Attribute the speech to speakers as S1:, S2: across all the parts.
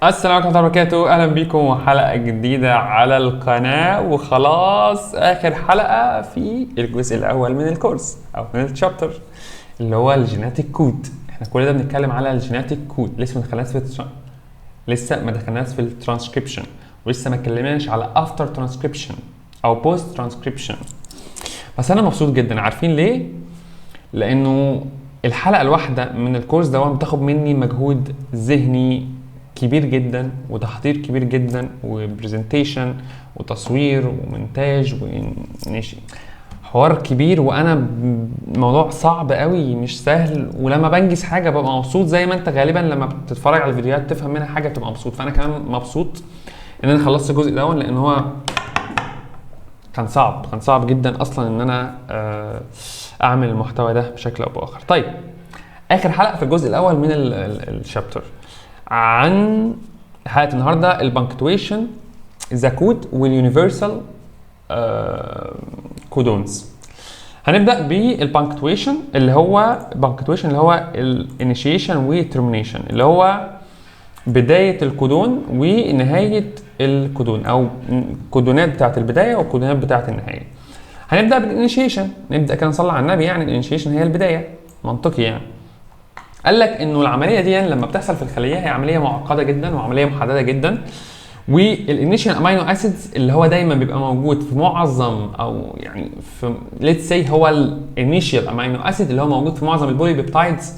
S1: السلام عليكم ورحمة الله وبركاته، أهلا بيكم حلقة جديدة على القناة. وخلاص آخر حلقة في الجزء الأول من الكورس أو من الشابتر اللي هو الجيناتيك كود. احنا كل ده بنتكلم على الجيناتيك كود، لسه ما دخلناش في الترانسكريبشن، ولسه ما اتكلمناش على افتر ترانسكريبشن أو بوست ترانسكريبشن. بس أنا مبسوط جدا، عارفين ليه؟ لأنه الحلقة الواحدة من الكورس ده بتاخد مني مجهود ذهني كبير جدا وتحضير كبير جدا وبرزنتيشن وتصوير ومونتاج ونشي، حوار كبير. وانا الموضوع صعب قوي مش سهل، ولما بنجز حاجه ببقى مبسوط، زي ما انت غالبا لما بتتفرج على الفيديوهات تفهم منها حاجه بتبقى مبسوط. فانا كمان مبسوط ان انا خلصت الجزء ده، لان هو كان صعب جدا اصلا ان انا اعمل المحتوى ده بشكل او باخر. طيب، اخر حلقه في الجزء الاول من الشابتر عن حلقه النهارده البنكتويشن، ذا كود واليونيفرسال كودونز. هنبدا بالبنكتويشن اللي هو الانيشيشن والترمينيشن، اللي هو بدايه الكودون ونهايه الكودون، او الكودونات بتاعه البدايه والكودونات بتاعه النهايه. هنبدا بالانيشيشن، نبدا كده نصلي على النبي، يعني الانيشيشن هي البدايه، منطقي يعني. قال لك انه العمليه دي لما بتحصل في الخليه هي عمليه معقده جدا وعمليه محدده جدا، والانيشال امينو اسيدز اللي هو دايما بيبقى موجود في معظم، او يعني في ليتس سي هو الانيشال امينو اسيد اللي هو موجود في معظم البولي بيبتايدز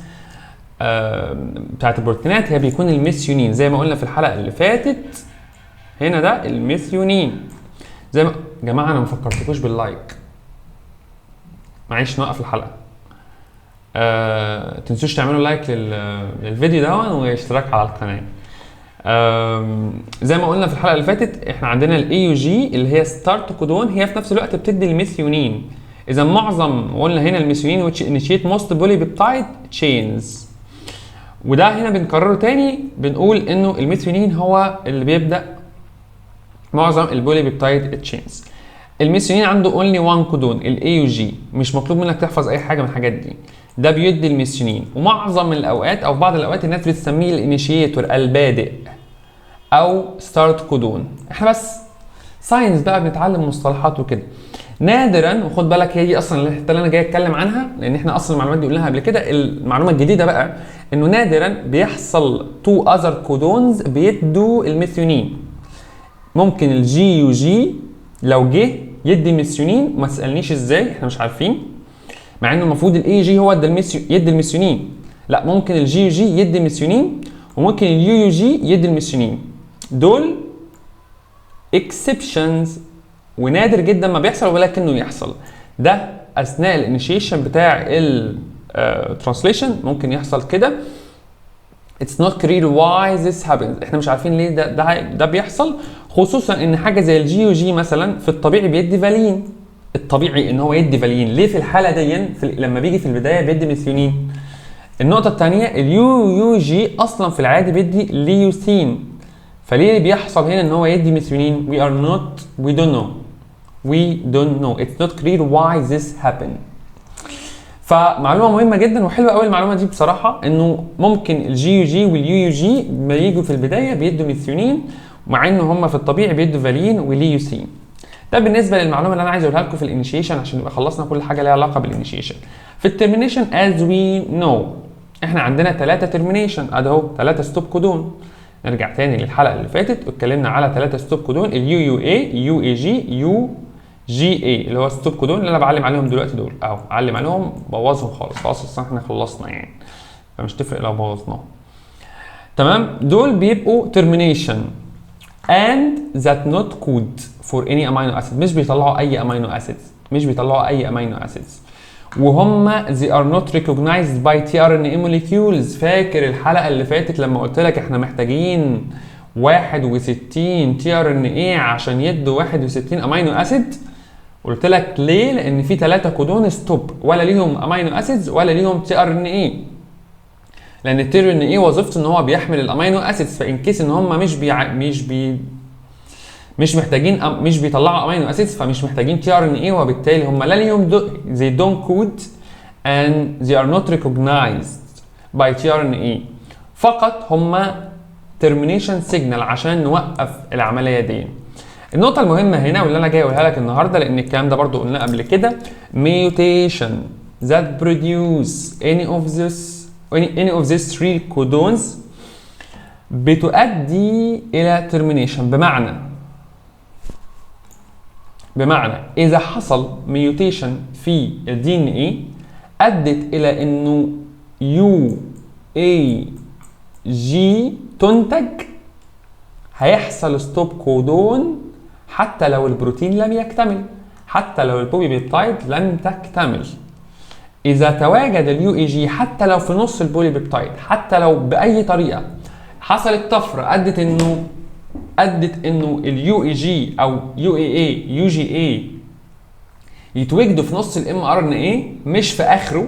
S1: بتاعت البروتينات، هي بيكون الميثيونين زي ما قلنا في الحلقه اللي فاتت. هنا ده الميثيونين. زي ما جماعه انا ما فكرتكوش باللايك، معلش نوقف الحلقه. تنسوش تعملوا لايك للفيديو ده واشتراك على القناه. زي ما قلنا في الحلقه اللي فاتت، احنا عندنا الاي يو جي اللي هي ستارت كودون، هي في نفس الوقت بتدي الميثيونين. اذا معظم قلنا هنا الميثيونين which initiate most polypeptide chains، وده هنا بنكرره تاني، بنقول انه الميثيونين هو اللي بيبدا معظم البوليبيبتايد تشينز. الميثيونين عنده اونلي وان كودون الاي يو جي، مش مطلوب منك تحفظ اي حاجه من الحاجات دي، ده بيدي الميثيونين. ومعظم الاوقات او بعض الاوقات الناس بتسميه الانيشيتور، البادئ او ستارت كودون. احنا بس ساينس بقى بنتعلم مصطلحات وكده. نادرا، وخد بالك هي دي اصلا الحته اللي انا جاي اتكلم عنها، لان احنا اصلا المعلومات دي قلناها قبل كده. المعلومه الجديده بقى انه نادرا بيحصل تو اذر كودونز بيدوا الميثيونين. ممكن الجي يو جي لو جه يدي ميثيونين، ما تسالنيش ازاي، احنا مش عارفين، مع انه المفروض الاي جي هو يدي الميثيونين. لا، ممكن الجي يو جي يدي ميثيونين، وممكن اليو يو جي يدي الميثيونين. دول اكسبشنز، ونادر جدا ما بيحصل ولكنه يحصل. ده اثناء الانيشيشن بتاع الترانسليشن ممكن يحصل كده. It's not clear why this happens، احنا مش عارفين ليه ده بيحصل، خصوصا ان حاجه زي الجي يو جي مثلا في الطبيعي بيدي فالين. الطبيعي ان هو يدي فالين، ليه في الحاله دي لما بيجي في البدايه بيدي ميثيونين؟ النقطه الثانيه، اليو يو جي اصلا في العادي بيدي ليوسين، فليه بيحصل هنا ان هو يدي ميثيونين؟ we don't know it's not clear why this happened. فمعلومه مهمه جدا وحلوه قوي المعلومه دي بصراحه، انه ممكن الجي يو جي واليو يو جي ما يجوا في البدايه بيدوا ميثيونين، مع ان هم في الطبيعي بيدوا فالين وليوسين. ده بالنسبه للمعلومه اللي انا عايز اقولها لكم في الانيشيشن، عشان نبقى خلصنا كل حاجه ليها علاقه بالانيشيشن. في الترمينيشن as we know احنا عندنا 3 ترمينيشن، اهو 3 ستوب كودون. نرجع تاني للحلقه اللي فاتت واتكلمنا على 3 ستوب كودون، اليو يو اي، يو اي جي، يو جي اي، اللي هو ستوب كودون اللي انا بعلم عليهم دلوقتي. دول اهو علم عليهم، بوظهم خلاص اصلا احنا خلصنا يعني، فمش تفرق لو بوظناهم. تمام، دول بيبقوا termination and that not code for any amino acid، مش بيطلعوا اي امينو اسيدز، وهم they are not recognized by tRNA molecules. فاكر الحلقه اللي فاتت لما قلت لك احنا محتاجين 61 tRNA عشان يدوا 61 امينو اسيد؟ قلت لك ليه؟ لان في 3 كودون ستوب، ولا ليهم امينو اسيدز ولا ليهم tRNA، لان الtRNA وظيفته ان هو بيحمل الامينو اسيدز، فان كيس ان هم مش محتاجين، مش بيطلعوا امينو اسيدز، فمش محتاجين tRNA، وبالتالي هم لا ليهم they don't code and they are not recognized by tRNA. فقط هم termination signal عشان نوقف العمليه دي. النقطه المهمه هنا واللي انا جاي اقولها لك النهارده، لان الكلام ده برضو قلناه قبل كده، mutation that produce any of these three codons بتؤدي الى termination. بمعنى اذا حصل ميوتيشن في الدي ان اي ادت الى انه يو اي جي تنتج، هيحصل ستوب كودون حتى لو البروتين لم يكتمل، حتى لو البوبي بيبتايد لم تكتمل. اذا تواجد اليو اي جي حتى لو في نص البولي بيبتايد، حتى لو باي طريقه حصلت طفره ادت انه اليو اي جي او يو جي اي يتوجدوا في نص الام ار ان اي مش في اخره،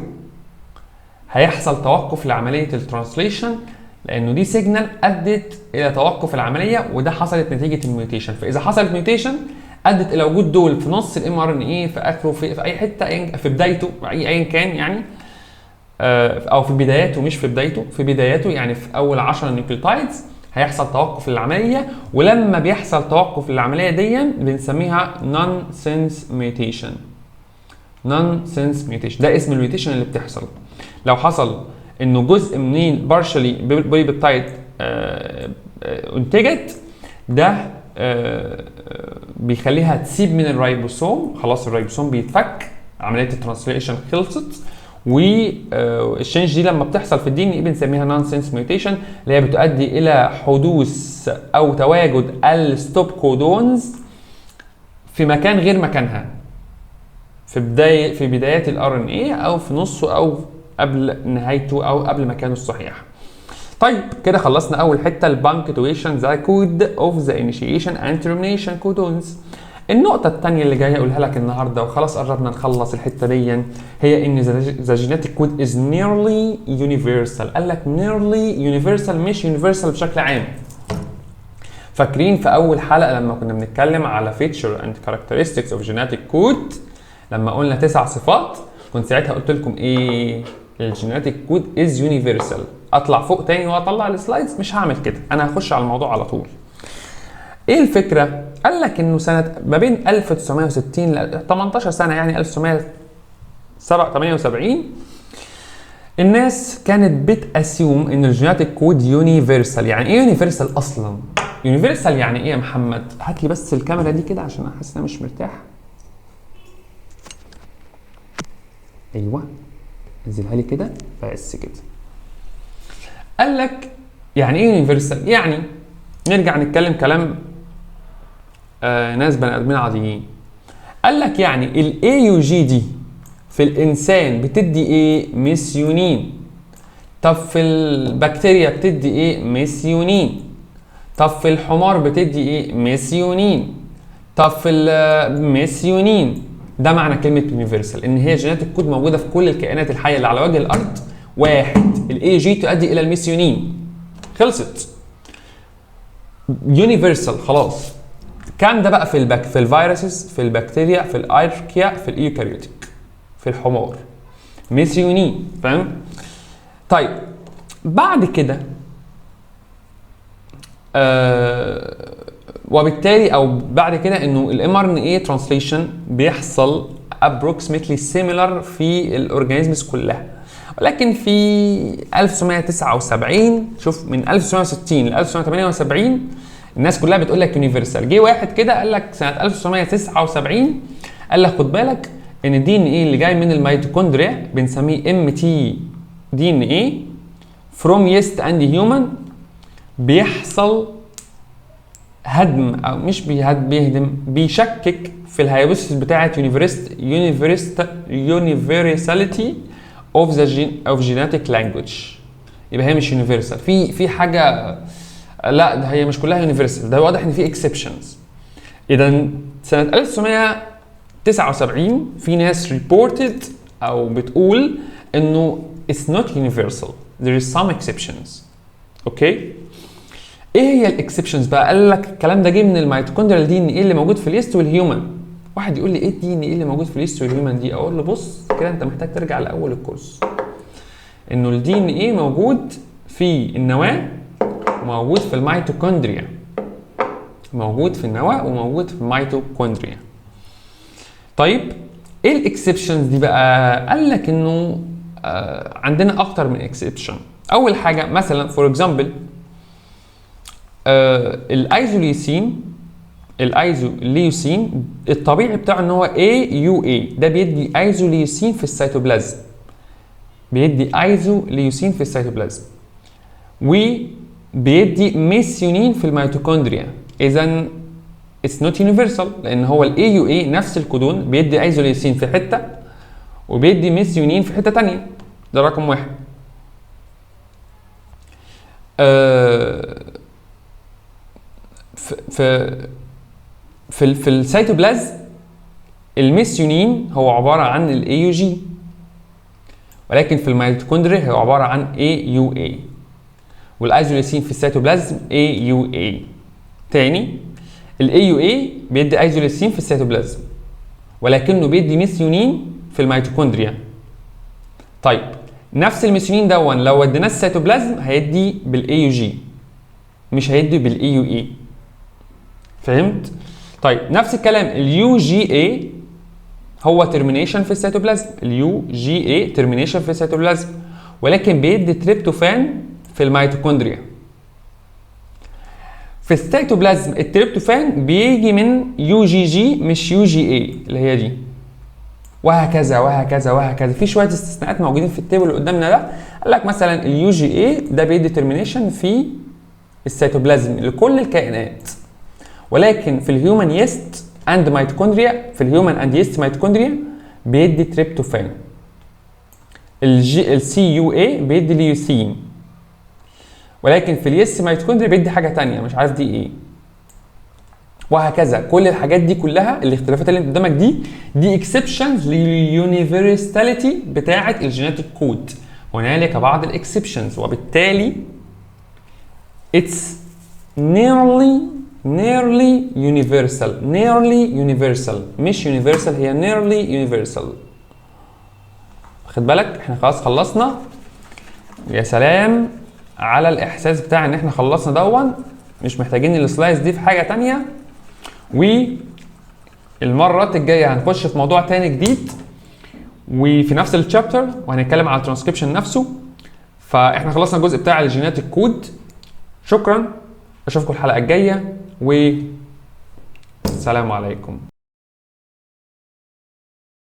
S1: هيحصل توقف لعمليه الترانسليشن، لانه دي سيجنال ادت الى توقف العمليه، وده حصلت نتيجه الميوتيشن. فاذا حصلت ميوتيشن ادت الى وجود دول في نص الام ار ان اي، في اخره، في اي حته، في بدايته، ايا كان يعني، او في بداياته، مش في بدايته، في بداياته يعني في اول 10 نيوكليوتايدز هيحصل توقف للعمليه. ولما بيحصل توقف للعمليه دي بنسميها نون-سنس ميوتيشن. نون-سنس ميوتيشن ده اسم الميوتيشن اللي بتحصل لو حصل انه جزء منين بارشلي بولي بيبتايد انتجت، ده بيخليها تسيب من الرايبوسوم، خلاص الرايبوسوم بيتفك، عمليه الترانسليشن خلصت، والشينج دي لما بتحصل في الدي ان اي بنسميها نون-سنس ميوتيشن، اللي هي بتؤدي الى حدوث او تواجد الستوب كودونز في مكان غير مكانها، في بدايات الار ان اي او في نصه او قبل نهايته او قبل مكانه الصحيح. طيب كده خلصنا اول حته، البانكتويشن ذا كود اوف ذا انيشيشن اند تيرمينيشن كودونز. النقطة الثانية اللي جاي اقولها لك النهارده وخلاص قربنا نخلص الحتة دي، هي ان ذا جينيتيك كود از نيرلي يونيفرسال. قال لك نيرلي يونيفرسال، مش يونيفرسال بشكل عام. فاكرين في اول حلقة لما كنا بنتكلم على فيتشر اند كاركترستكس اوف جينيتيك كود، لما قلنا 9 صفات، كنت ساعتها قلت لكم ايه؟ الجينيتيك كود از يونيفرسال. اطلع فوق تاني واطلع السلايدز؟ مش هعمل كده، انا هخش على الموضوع على طول. ايه الفكره؟ قال لك انه سنه ما بين 1960 ل 18 سنه، يعني 1978 الناس كانت بتاسيوم ان الجينيتيك كود يونيفرسال. يعني ايه يونيفرسال اصلا؟ يونيفرسال يعني ايه يا محمد؟ هات لي بس الكاميرا دي كده عشان احس ان انا مش مرتاح. ايوه انزلها لي كده بس كده. قال لك يعني ايه يونيفرسال؟ يعني نرجع نتكلم كلام ناس بني ادمين عاديين. قال لك يعني الاي يو جي دي في الانسان بتدي ايه؟ ميثيونين. طب في البكتيريا بتدي ايه؟ ميثيونين. طب في الحمار بتدي ايه؟ ميثيونين. طب في الميثيونين. ده معنى كلمه يونيفرسال، ان هي جينيتيك كود موجوده في كل الكائنات الحيه اللي على وجه الارض. واحد، الاي جي تؤدي الى الميثيونين، خلصت. يونيفرسال خلاص. كام ده بقى في في الفيروسز، في البكتيريا، في الاركيا، في الايوكاريوتيك، في الحمار ميثيونين، فاهم؟ طيب بعد كده وبالتالي او بعد كده انه الام ار ان اي ترانسليشن بيحصل approximately similar في الاورجانيزمز كلها، ولكن في 1979 شوف، من 1960 ل 1978 الناس كلها بتقول لك يونيفرسال. جه واحد كده قال لك سنه 1979 قال لك خد بالك ان الدي ان اي اللي جاي من الميتوكوندريا بنسميه ام تي دي ان اي فروم يست اند هيومن، بيحصل هدم او مش بيهدم، بيشكك في الهايبوثيسيس بتاعه يونيفرساليتي اوف جينيتيك لانجويج. يبقى هي مش يونيفرسال، في حاجه، لا ده هي مش كلها يونيفرسال، ده واضح ان في اكسبشنز. اذا سنه 1979 في ناس ريبورتد او بتقول انه it's not universal, there is some exceptions. اوكي، ايه هي الاكسبشنز بقى؟ قال لك الكلام ده جه من الميتوكوندريال دي ان ايه اللي موجود في اليست والهيومن. واحد يقول لي ايه الدي ان ايه اللي موجود في اليست والهيومن دي؟ اقول له بص كده انت محتاج ترجع لاول الكورس، انه الدي ان ايه موجود في النواه، موجود في الميتوكوندريا، موجود في النواة وموجود في الميتوكوندريا. طيب ايه الاكسبشنز دي بقى؟ قال لك انه عندنا اكتر من اكسبشن. اول حاجه مثلا فور اكزامبل الايزوليوسين الطبيعي بتاعه ان هو AUA، ده بيدي ايزوليوسين في السيتوبلازم، بيدي ايزوليوسين في السيتوبلازم، وبيدي ميثيونين في الميتوكوندريا. اذا اتس نوت يونيفرسال، لان هو AUA نفس الكودون بيدي ايزوليوسين في حته وبيدي ميثيونين في حته ثانيه. ده رقم واحد. في السيتوبلازم الميثيونين هو عباره عن AUG، ولكن في الميتوكوندريا هو عباره عن AUA، والايزوليوسين في السيتوبلازم AUA. تاني، AUA بيدي ايزوليوسين في السيتوبلازم ولكنه بيدي ميثيونين في الميتوكوندريا. طيب نفس الميثيونين دون لو وديناه السيتوبلازم هيدي AUG، مش هيدي AUA. فهمت؟ طيب نفس الكلام UGA هو ترمينيشن في السيتوبلازم، UGA ترمينيشن في السيتوبلازم، ولكن بيدي تريبتوفان في الميتوكوندريا. في السيتوبلازم التريبتوفان بيجي من UGG مش UGA اللي هي دي، وهكذا وهكذا وهكذا. في شويه استثناءات موجودين في التيبل اللي قدامنا ده. قال لك مثلا UGA ده بيدي ترمينيشن في السيتوبلازم لكل الكائنات، ولكن في الهيومن يست اند ميتوكوندريا، في الهيومن اند يست ميتوكوندريا بيدي تريبتوفان. CUA بيدي ليوسين، ولكن في اليس ميتوكوندريا بيدي حاجه ثانيه مش عارف دي ايه، وهكذا. كل الحاجات دي كلها الاختلافات اللي قدامك دي اكسبشنز لليونيفرساليتي بتاعه الجينيتيك كود. هنالك بعض الاكسبشنز، وبالتالي اتس nearly universal مش universal، هي nearly universal. واخد بالك؟ احنا خلاص خلصنا. يا سلام على الاحساس بتاع ان احنا خلصنا دون، مش محتاجين السلايس دي في حاجه تانية. والمرات الجايه هنخش في موضوع تاني جديد وفي نفس الشابتر، وهنتكلم على الترانسكريبشن نفسه. فاحنا خلصنا الجزء بتاع الجينيتيك كود. شكرا، اشوفكم الحلقه الجايه والسلام عليكم.